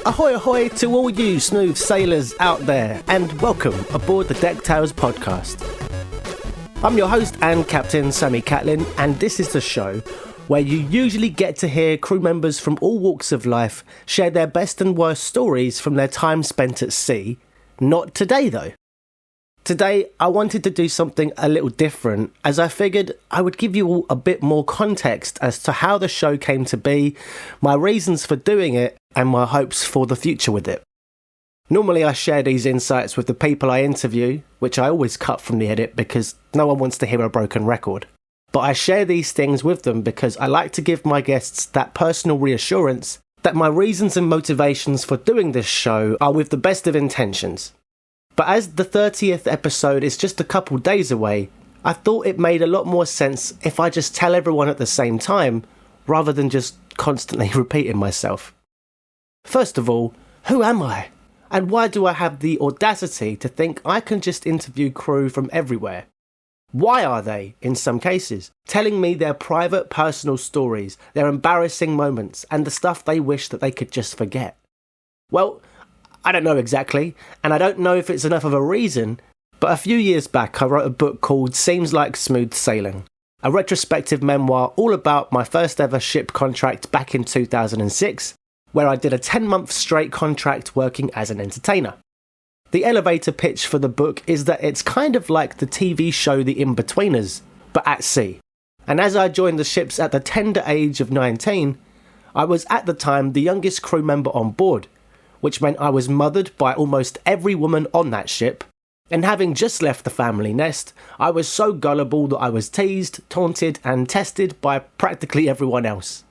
Ahoy ahoy to all you smooth sailors out there, and welcome aboard the DeckTales Podcast. I'm your host and captain, Sammy Catlin, and this is the show where you usually get to hear crew members from all walks of life share their best and worst stories from their time spent at sea. Not today though. Today I wanted to do something a little different, as I figured I would give you all a bit more context as to how the show came to be, my reasons for doing it, and my hopes for the future with it. Normally I share these insights with the people I interview, which I always cut from the edit because no one wants to hear a broken record. But I share these things with them because I like to give my guests that personal reassurance that my reasons and motivations for doing this show are with the best of intentions. But as the 30th episode is just a couple days away, I thought it made a lot more sense if I just tell everyone at the same time, rather than just constantly repeating myself. First of all, who am I? And why do I have the audacity to think I can just interview crew from everywhere? Why are they, in some cases, telling me their private personal stories, their embarrassing moments, and the stuff they wish that they could just forget? Well, I don't know exactly, and I don't know if it's enough of a reason, but a few years back I wrote a book called Seems Like Smooth Sailing, a retrospective memoir all about my first ever ship contract back in 2006, where I did a 10-month straight contract working as an entertainer. The elevator pitch for the book is that it's kind of like the TV show The In-Betweeners, but at sea. And as I joined the ships at the tender age of 19, I was at the time the youngest crew member on board, which meant I was mothered by almost every woman on that ship, and having just left the family nest, I was so gullible that I was teased, taunted, and tested by practically everyone else.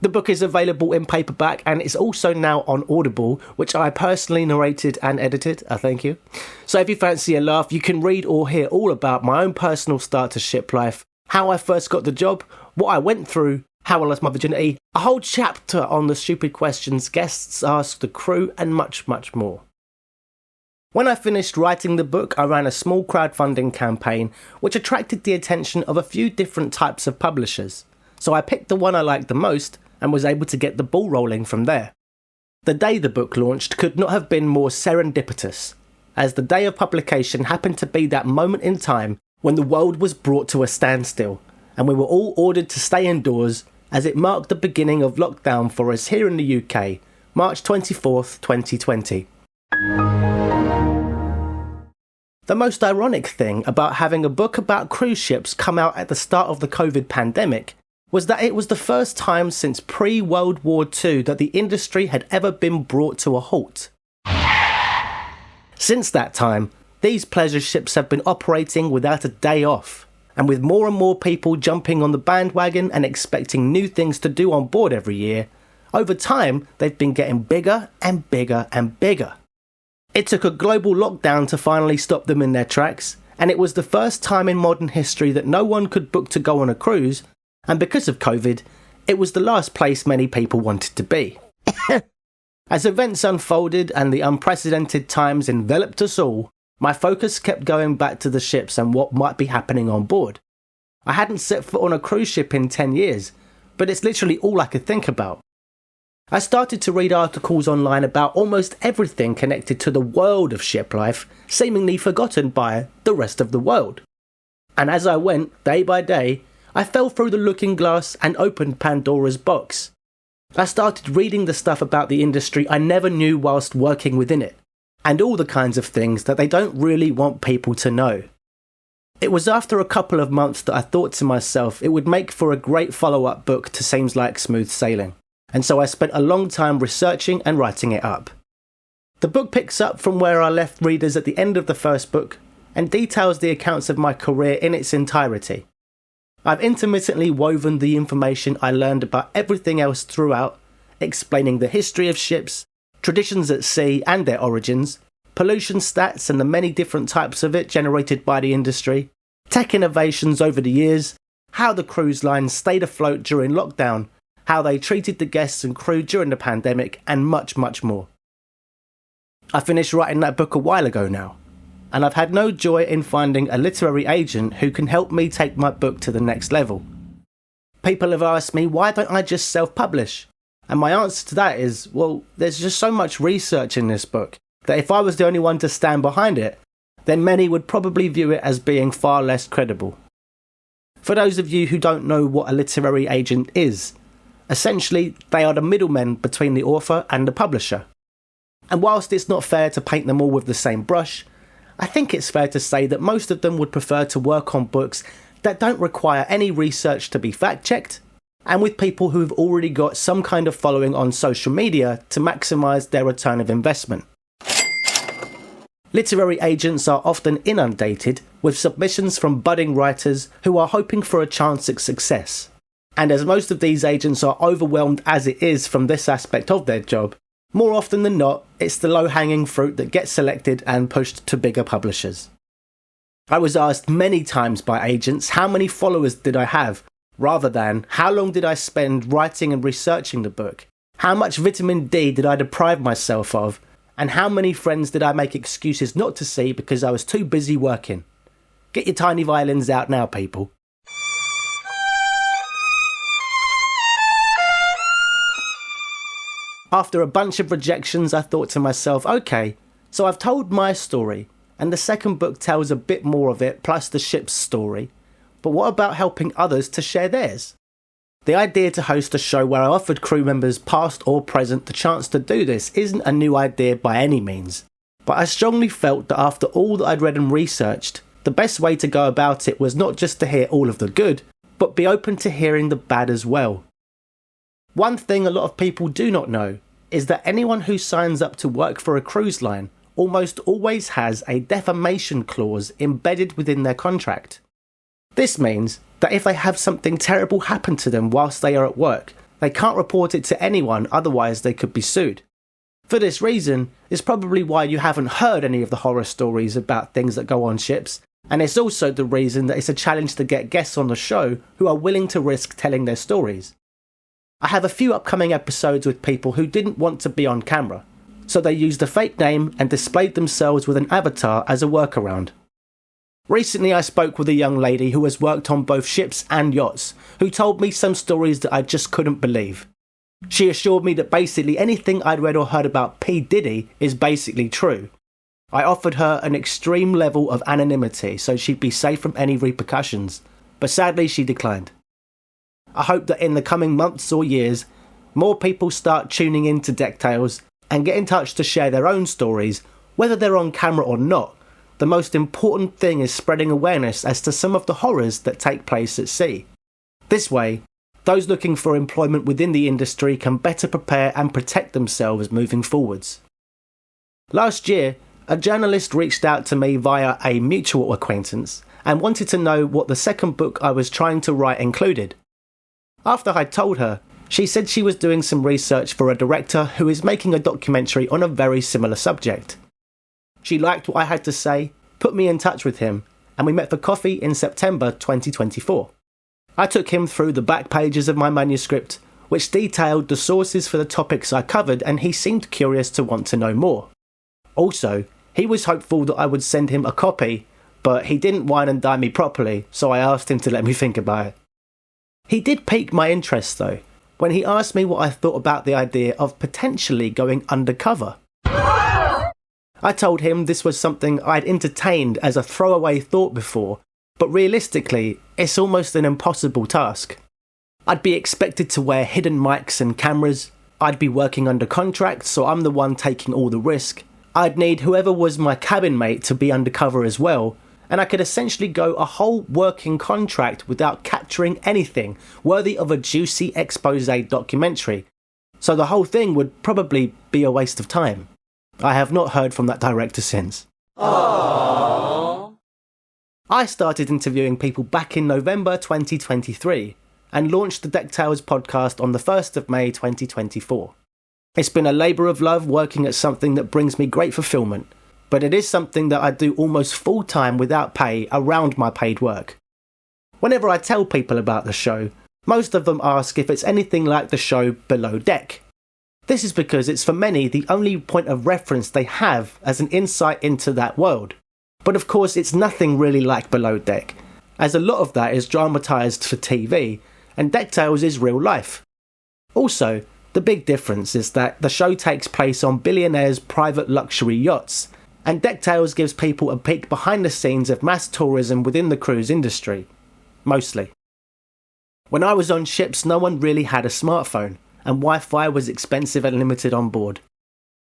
The book is available in paperback and it's also now on Audible, which I personally narrated and edited, thank you. So if you fancy a laugh, you can read or hear all about my own personal start to ship life, how I first got the job, what I went through, how I lost my virginity, a whole chapter on the stupid questions guests ask the crew, and much, much more. When I finished writing the book, I ran a small crowdfunding campaign which attracted the attention of a few different types of publishers. So I picked the one I liked the most and was able to get the ball rolling from there. The day the book launched could not have been more serendipitous, as the day of publication happened to be that moment in time when the world was brought to a standstill, and we were all ordered to stay indoors as it marked the beginning of lockdown for us here in the UK, March 24th, 2020. The most ironic thing about having a book about cruise ships come out at the start of the COVID pandemic was that it was the first time since pre-World War II that the industry had ever been brought to a halt. Since that time, these pleasure ships have been operating without a day off, and with more and more people jumping on the bandwagon and expecting new things to do on board every year, over time they've been getting bigger and bigger and bigger. It took a global lockdown to finally stop them in their tracks, and it was the first time in modern history that no one could book to go on a cruise, and because of COVID, it was the last place many people wanted to be. As events unfolded and the unprecedented times enveloped us all, my focus kept going back to the ships and what might be happening on board. I hadn't set foot on a cruise ship in 10 years, but it's literally all I could think about. I started to read articles online about almost everything connected to the world of ship life, seemingly forgotten by the rest of the world. And as I went, day by day, I fell through the looking glass and opened Pandora's box. I started reading the stuff about the industry I never knew whilst working within it, and all the kinds of things that they don't really want people to know. It was after a couple of months that I thought to myself it would make for a great follow-up book to Seems Like Smooth Sailing, and so I spent a long time researching and writing it up. The book picks up from where I left readers at the end of the first book, and details the accounts of my career in its entirety. I've intermittently woven the information I learned about everything else throughout, explaining the history of ships, traditions at sea and their origins, pollution stats and the many different types of it generated by the industry, tech innovations over the years, how the cruise lines stayed afloat during lockdown, how they treated the guests and crew during the pandemic, and much, much more. I finished writing that book a while ago now, and I've had no joy in finding a literary agent who can help me take my book to the next level. People have asked me, why don't I just self-publish? And my answer to that is, well, there's just so much research in this book that if I was the only one to stand behind it, then many would probably view it as being far less credible. For those of you who don't know what a literary agent is, essentially they are the middlemen between the author and the publisher. And whilst it's not fair to paint them all with the same brush, I think it's fair to say that most of them would prefer to work on books that don't require any research to be fact-checked, and with people who've already got some kind of following on social media to maximise their return of investment. Literary agents are often inundated with submissions from budding writers who are hoping for a chance at success. And as most of these agents are overwhelmed as it is from this aspect of their job, more often than not, it's the low-hanging fruit that gets selected and pushed to bigger publishers. I was asked many times by agents how many followers did I have, rather than how long did I spend writing and researching the book, how much vitamin D did I deprive myself of, and how many friends did I make excuses not to see because I was too busy working. Get your tiny violins out now, people. After a bunch of rejections, I thought to myself, okay, so I've told my story, and the second book tells a bit more of it, plus the ship's story, but what about helping others to share theirs? The idea to host a show where I offered crew members, past or present, the chance to do this isn't a new idea by any means, but I strongly felt that after all that I'd read and researched, the best way to go about it was not just to hear all of the good, but be open to hearing the bad as well. One thing a lot of people do not know is that anyone who signs up to work for a cruise line almost always has a defamation clause embedded within their contract. This means that if they have something terrible happen to them whilst they are at work, they can't report it to anyone, otherwise they could be sued. For this reason, it's probably why you haven't heard any of the horror stories about things that go on ships, and it's also the reason that it's a challenge to get guests on the show who are willing to risk telling their stories. I have a few upcoming episodes with people who didn't want to be on camera, so they used a fake name and displayed themselves with an avatar as a workaround. Recently I spoke with a young lady who has worked on both ships and yachts, who told me some stories that I just couldn't believe. She assured me that basically anything I'd read or heard about P. Diddy is basically true. I offered her an extreme level of anonymity so she'd be safe from any repercussions, but sadly she declined. I hope that in the coming months or years, more people start tuning in to DeckTales and get in touch to share their own stories, whether they're on camera or not. The most important thing is spreading awareness as to some of the horrors that take place at sea. This way, those looking for employment within the industry can better prepare and protect themselves moving forwards. Last year, a journalist reached out to me via a mutual acquaintance and wanted to know what the second book I was trying to write included. After I'd told her, she said she was doing some research for a director who is making a documentary on a very similar subject. She liked what I had to say, put me in touch with him, and we met for coffee in September 2024. I took him through the back pages of my manuscript, which detailed the sources for the topics I covered, and he seemed curious to want to know more. Also, he was hopeful that I would send him a copy, but he didn't wine and dine me properly, so I asked him to let me think about it. He did pique my interest though, when he asked me what I thought about the idea of potentially going undercover. I told him this was something I'd entertained as a throwaway thought before, but realistically, it's almost an impossible task. I'd be expected to wear hidden mics and cameras, I'd be working under contract, so I'm the one taking all the risk, I'd need whoever was my cabin mate to be undercover as well, and I could essentially go a whole working contract without capturing anything worthy of a juicy expose documentary, so the whole thing would probably be a waste of time. I have not heard from that director since. Aww. I started interviewing people back in November 2023 and launched the DeckTales Podcast on the 1st of May 2024. It's been a labour of love working at something that brings me great fulfilment, but it is something that I do almost full-time without pay around my paid work. Whenever I tell people about the show, most of them ask if it's anything like the show Below Deck. This is because it's for many the only point of reference they have as an insight into that world. But of course it's nothing really like Below Deck, as a lot of that is dramatised for TV, and DeckTales is real life. Also, the big difference is that the show takes place on billionaires' private luxury yachts, and DeckTales gives people a peek behind the scenes of mass tourism within the cruise industry. Mostly. When I was on ships, no one really had a smartphone, and Wi-Fi was expensive and limited on board.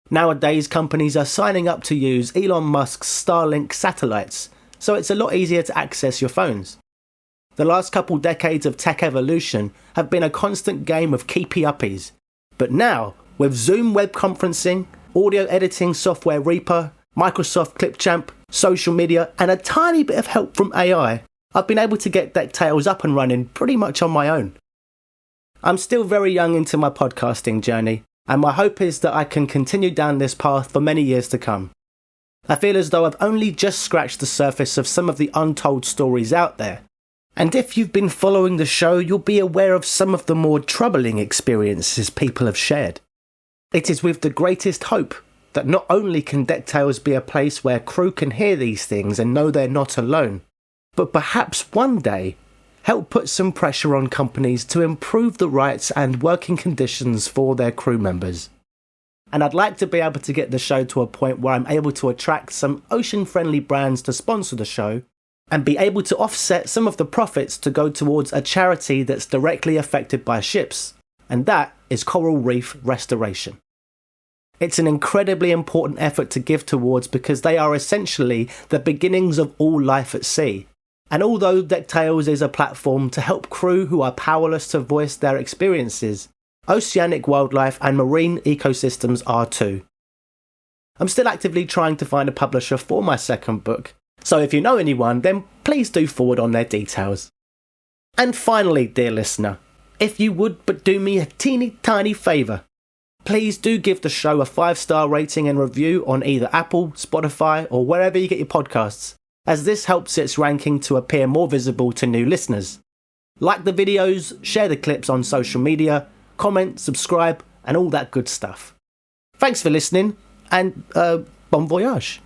Nowadays, companies are signing up to use Elon Musk's Starlink satellites, so it's a lot easier to access your phones. The last couple decades of tech evolution have been a constant game of keepy-uppies, but now, with Zoom web conferencing, audio editing software Reaper, Microsoft Clipchamp, social media, and a tiny bit of help from AI, I've been able to get DeckTales up and running pretty much on my own. I'm still very young into my podcasting journey, and my hope is that I can continue down this path for many years to come. I feel as though I've only just scratched the surface of some of the untold stories out there, and if you've been following the show, you'll be aware of some of the more troubling experiences people have shared. It is with the greatest hope that not only can DeckTales be a place where crew can hear these things and know they're not alone, but perhaps one day help put some pressure on companies to improve the rights and working conditions for their crew members. And I'd like to be able to get the show to a point where I'm able to attract some ocean-friendly brands to sponsor the show and be able to offset some of the profits to go towards a charity that's directly affected by ships, and that is coral reef restoration. It's an incredibly important effort to give towards because they are essentially the beginnings of all life at sea. And although DeckTales is a platform to help crew who are powerless to voice their experiences, oceanic wildlife and marine ecosystems are too. I'm still actively trying to find a publisher for my second book, so if you know anyone, then please do forward on their details. And finally, dear listener, if you would but do me a teeny tiny favour, please do give the show a 5-star rating and review on either Apple, Spotify, or wherever you get your podcasts, as this helps its ranking to appear more visible to new listeners. Like the videos, share the clips on social media, comment, subscribe, and all that good stuff. Thanks for listening, and bon voyage.